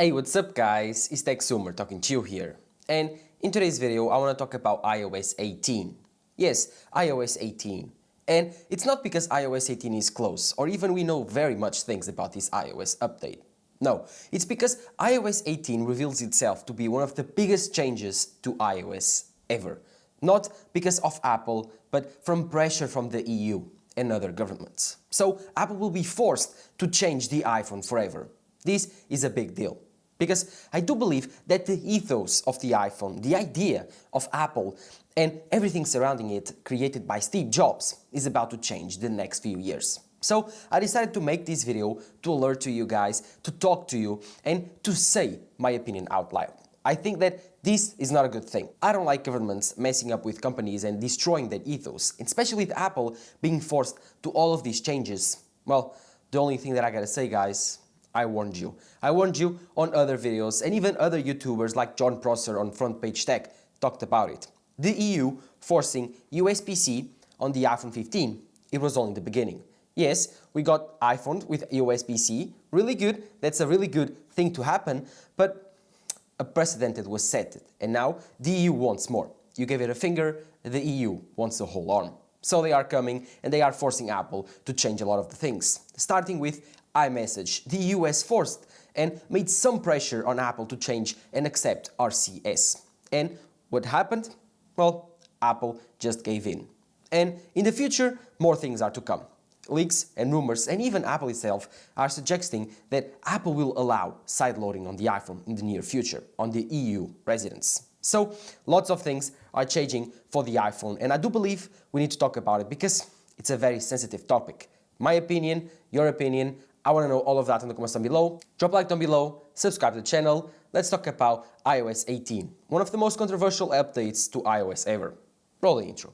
Hey, what's up guys? It's TechSumer talking to you here. And in today's video, I want to talk about iOS 18. Yes, iOS 18. And it's not because iOS 18 is close, or even we know very much things about this iOS update. No, it's because iOS 18 reveals itself to be one of the biggest changes to iOS ever. Not because of Apple, but from pressure from the EU and other governments. So Apple will be forced to change the iPhone forever. This is a big deal. Because I do believe that the ethos of the iPhone, the idea of Apple and everything surrounding it created by Steve Jobs is about to change the next few years. So I decided to make this video to alert to you guys, to talk to you and to say my opinion out loud. I think that this is not a good thing. I don't like governments messing up with companies and destroying their ethos, especially with Apple being forced to all of these changes. Well, the only thing that I gotta say, guys, I warned you. I warned you on other videos, and even other YouTubers like John Prosser on Front Page Tech talked about it. The EU forcing USB-C on the iPhone 15, it was only the beginning. Yes, we got iPhone with USB-C, really good, that's a really good thing to happen, but a precedent was set, and now the EU wants more. You gave it a finger, the EU wants a whole arm. So they are coming and they are forcing Apple to change a lot of the things, starting with iMessage. The EU has forced and made some pressure on Apple to change and accept RCS. And what happened? Well, Apple just gave in. And in the future, more things are to come. Leaks and rumors, and even Apple itself, are suggesting that Apple will allow sideloading on the iPhone in the near future, on the EU residents. So, lots of things are changing for the iPhone, and I do believe we need to talk about it because it's a very sensitive topic. My opinion, your opinion, I want to know all of that in the comments down below. Drop a like down below, subscribe to the channel. Let's talk about iOS 18, one of the most controversial updates to iOS ever. Roll the intro.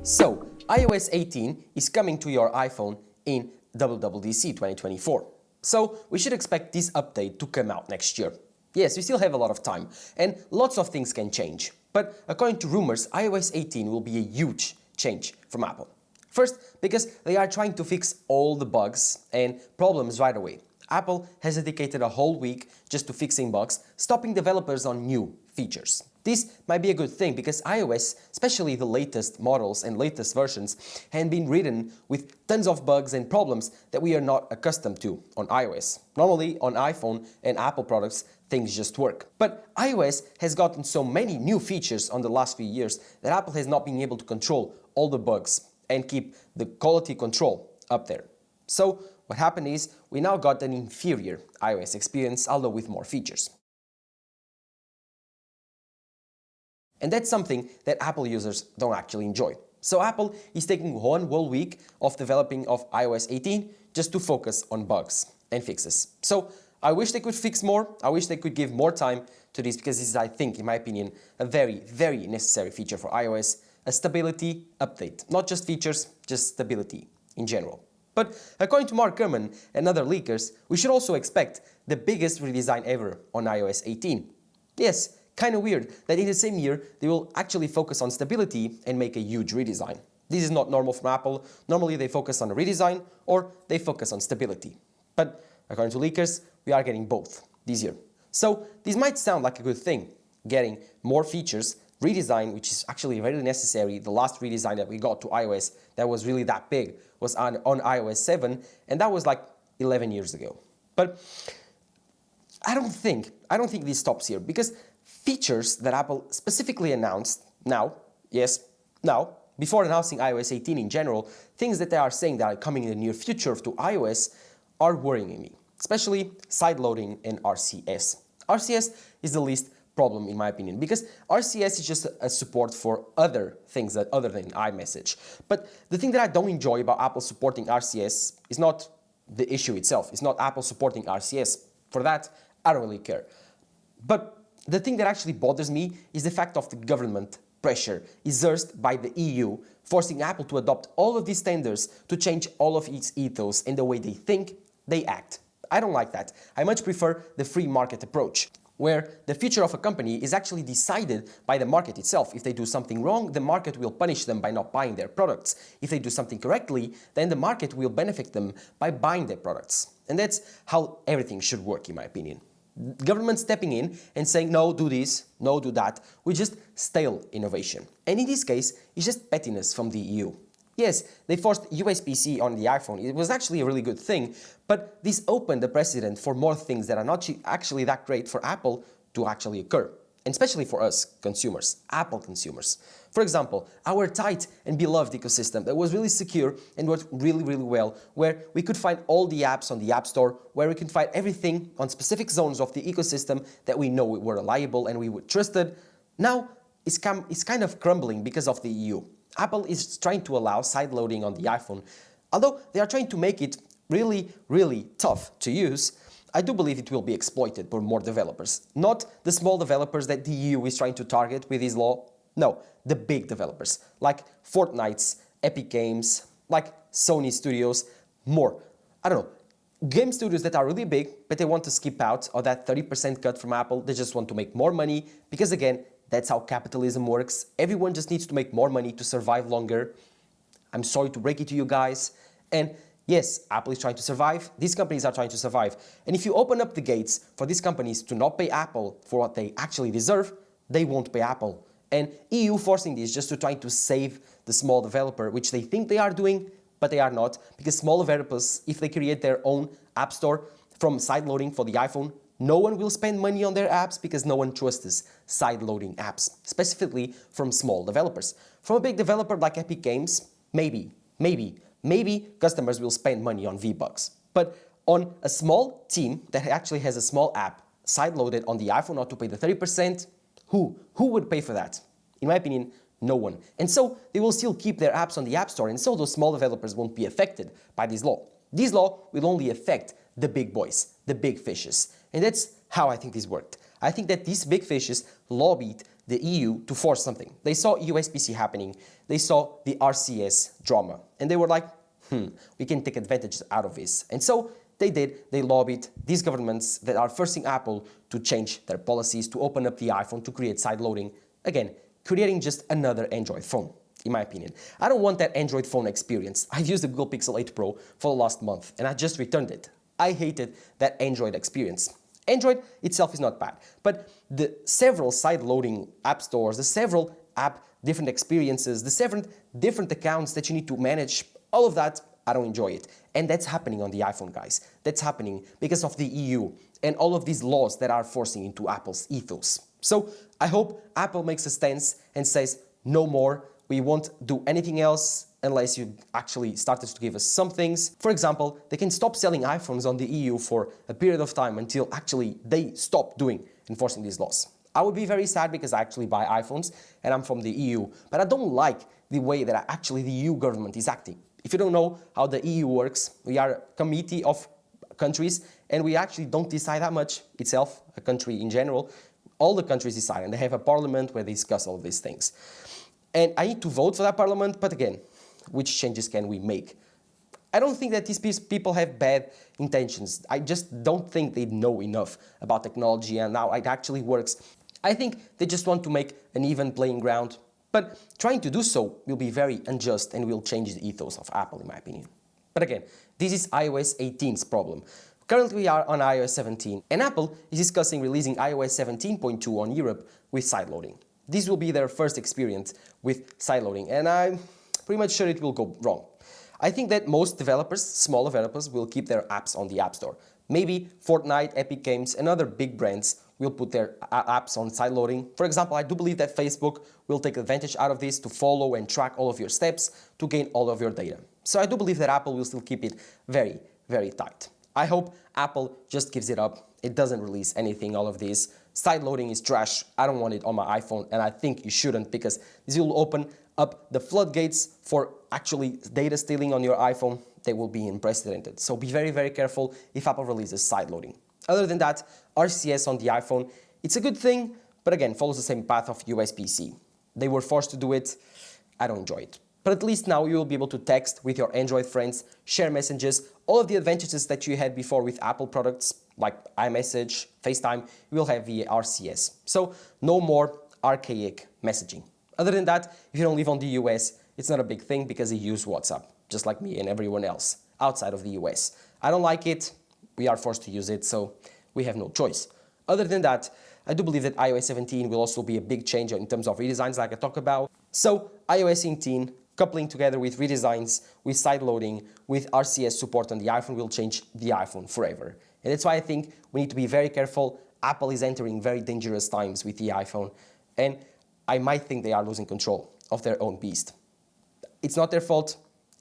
So, iOS 18 is coming to your iPhone in WWDC 2024. So, we should expect this update to come out next year. Yes, we still have a lot of time, and lots of things can change. But according to rumors, iOS 18 will be a huge change from Apple. First, because they are trying to fix all the bugs and problems right away. Apple has dedicated a whole week just to fixing bugs, stopping developers on new features. This might be a good thing because iOS, especially the latest models and latest versions, have been ridden with tons of bugs and problems that we are not accustomed to on iOS. Normally on iPhone and Apple products, things just work. But iOS has gotten so many new features on the last few years that Apple has not been able to control all the bugs and keep the quality control up there. So what happened is we now got an inferior iOS experience, although with more features. And that's something that Apple users don't actually enjoy. So Apple is taking one whole week of developing of iOS 18 just to focus on bugs and fixes. So I wish they could fix more. I wish they could give more time to this because this is, I think, in my opinion, a very, very necessary feature for iOS. A stability update, not just features, just stability in general. But according to Mark Gurman and other leakers, we should also expect the biggest redesign ever on iOS 18. Yes, kind of weird that in the same year they will actually focus on stability and make a huge redesign. This is not normal from Apple. Normally they focus on a redesign or they focus on stability. But according to leakers, we are getting both this year. So this might sound like a good thing, getting more features, redesign, which is actually really necessary. The last redesign that we got to iOS that was really that big was on iOS 7, and that was like 11 years ago. But I don't think this stops here, because features that Apple specifically announced now, before announcing iOS 18 in general, things that they are saying that are coming in the near future to iOS are worrying me, especially sideloading and RCS. RCS is the least problem in my opinion, because RCS is just a support for other things other than iMessage. But the thing that I don't enjoy about Apple supporting RCS is not the issue itself. It's not Apple supporting RCS. For that, I don't really care. But the thing that actually bothers me is the fact of the government pressure exerted by the EU, forcing Apple to adopt all of these standards to change all of its ethos and the way they think, they act. I don't like that. I much prefer the free market approach, where the future of a company is actually decided by the market itself. If they do something wrong, the market will punish them by not buying their products. If they do something correctly, then the market will benefit them by buying their products. And that's how everything should work, in my opinion. Government stepping in and saying, no, do this, no, do that, with just stale innovation. And in this case, it's just pettiness from the EU. Yes, they forced USB-C on the iPhone. It was actually a really good thing, but this opened the precedent for more things that are not actually that great for Apple to actually occur. And especially for us consumers, Apple consumers. For example, our tight and beloved ecosystem that was really secure and worked really, really well, where we could find all the apps on the App Store, where we can find everything on specific zones of the ecosystem that we know were reliable and we were trusted, now it's kind of crumbling because of the EU. Apple is trying to allow sideloading on the iPhone. Although they are trying to make it really, really tough to use, I do believe it will be exploited by more developers. Not the small developers that the EU is trying to target with this law. No, the big developers, like Fortnite's, Epic Games, like Sony Studios, more. I don't know, game studios that are really big, but they want to skip out of that 30% cut from Apple. They just want to make more money, because again, that's how capitalism works. Everyone just needs to make more money to survive longer. I'm sorry to break it to you guys. And yes, Apple is trying to survive. These companies are trying to survive. And if you open up the gates for these companies to not pay Apple for what they actually deserve, they won't pay Apple. And EU forcing this just to try to save the small developer, which they think they are doing, but they are not. Because small developers, if they create their own app store from sideloading for the iPhone, no one will spend money on their apps because no one trusts side-loading apps, specifically from small developers. From a big developer like Epic Games, maybe customers will spend money on V-Bucks. But on a small team that actually has a small app side-loaded on the iPhone not to pay the 30%, who would pay for that? In my opinion, no one. And so they will still keep their apps on the App Store, and so those small developers won't be affected by this law. This law will only affect the big boys, the big fishes. And that's how I think this worked. I think that these big fishes lobbied the EU to force something. They saw USB-C happening, they saw the RCS drama, and they were like, we can take advantage out of this. And so they did. They lobbied these governments that are forcing Apple to change their policies, to open up the iPhone, to create sideloading. Again, creating just another Android phone, in my opinion. I don't want that Android phone experience. I've used the Google Pixel 8 Pro for the last month, and I just returned it. I hated that Android experience. Android itself is not bad, but the several side-loading app stores, the several different experiences, the several different accounts that you need to manage, all of that, I don't enjoy it. And that's happening on the iPhone, guys. That's happening because of the EU and all of these laws that are forcing into Apple's ethos. So I hope Apple makes a stance and says, no more, we won't do anything else unless you actually started to give us some things. For example, they can stop selling iPhones on the EU for a period of time until actually they stop enforcing these laws. I would be very sad because I actually buy iPhones and I'm from the EU, but I don't like the way that actually the EU government is acting. If you don't know how the EU works, we are a committee of countries and we actually don't decide that much itself, a country in general. All the countries decide and they have a parliament where they discuss all these things. And I need to vote for that parliament, but again, which changes can we make? I don't think that these people have bad intentions. I just don't think they know enough about technology and how it actually works. I think they just want to make an even playing ground, but trying to do so will be very unjust and will change the ethos of Apple, in my opinion. But again, this is iOS 18's problem. Currently we are on iOS 17, and Apple is discussing releasing iOS 17.2 on Europe with sideloading. This will be their first experience with sideloading, and I'm pretty much sure it will go wrong. I think that most developers, small developers, will keep their apps on the App Store. Maybe Fortnite, Epic Games, and other big brands will put their apps on sideloading. For example, I do believe that Facebook will take advantage out of this to follow and track all of your steps to gain all of your data. So I do believe that Apple will still keep it very, very tight. I hope Apple just gives it up. It doesn't release anything, all of this. Sideloading is trash. I don't want it on my iPhone, and I think you shouldn't, because this will open up the floodgates for actually data stealing on your iPhone. They will be unprecedented. So be very, very careful if Apple releases sideloading. Other than that, RCS on the iPhone, it's a good thing, but again, follows the same path of USB-C. They were forced to do it. I don't enjoy it. But at least now you will be able to text with your Android friends, share messages, all of the advantages that you had before with Apple products like iMessage, FaceTime, you will have via RCS. So no more archaic messaging. Other than that, if you don't live on the US, it's not a big thing because you use WhatsApp, just like me and everyone else outside of the US. I don't like it, we are forced to use it, so we have no choice. Other than that, I do believe that iOS 17 will also be a big change in terms of redesigns like I talked about. So iOS 17, coupling together with redesigns, with side loading, with RCS support on the iPhone will change the iPhone forever. And that's why I think we need to be very careful. Apple is entering very dangerous times with the iPhone, and I might think they are losing control of their own beast. It's not their fault,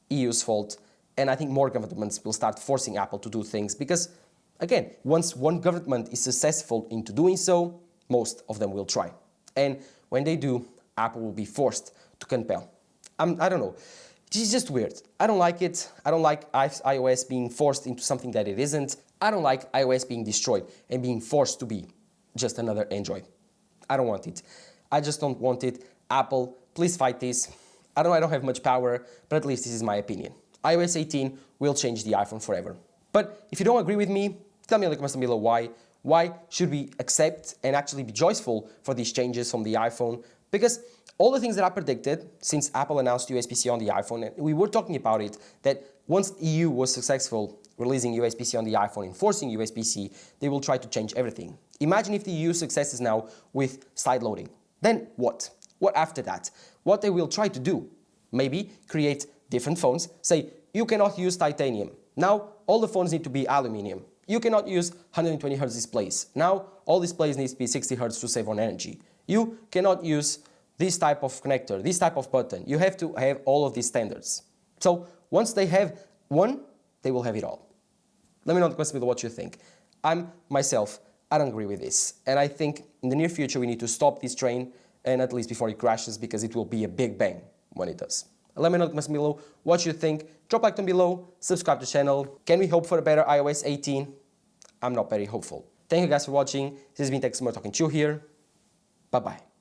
EU's fault, and I think more governments will start forcing Apple to do things because, again, once one government is successful into doing so, most of them will try. And when they do, Apple will be forced to compel. I don't know. It's just weird. I don't like it. I don't like iOS being forced into something that it isn't. I don't like iOS being destroyed and being forced to be just another Android. I don't want it. I just don't want it. Apple, please fight this. I don't have much power, but at least this is my opinion. iOS 18 will change the iPhone forever. But if you don't agree with me, tell me in the comments below why. Why should we accept and actually be joyful for these changes from the iPhone? Because all the things that I predicted since Apple announced USB-C on the iPhone, and we were talking about it, that once EU was successful releasing USB-C on the iPhone, enforcing USB-C, they will try to change everything. Imagine if the EU successes now with side loading. Then what? What after that? What they will try to do? Maybe create different phones, say you cannot use titanium. Now all the phones need to be aluminum. You cannot use 120 Hz displays. Now all displays need to be 60 Hz to save on energy. You cannot use this type of connector, this type of button. You have to have all of these standards. So once they have one, they will have it all. Let me know in the comments below what you think. I don't agree with this. And I think in the near future we need to stop this train, and at least before it crashes, because it will be a big bang when it does. Let me know in the comments below what you think. Drop a like down below, subscribe to the channel. Can we hope for a better iOS 18? I'm not very hopeful. Thank you guys for watching. This has been Tech Summer talking to you here. Bye-bye.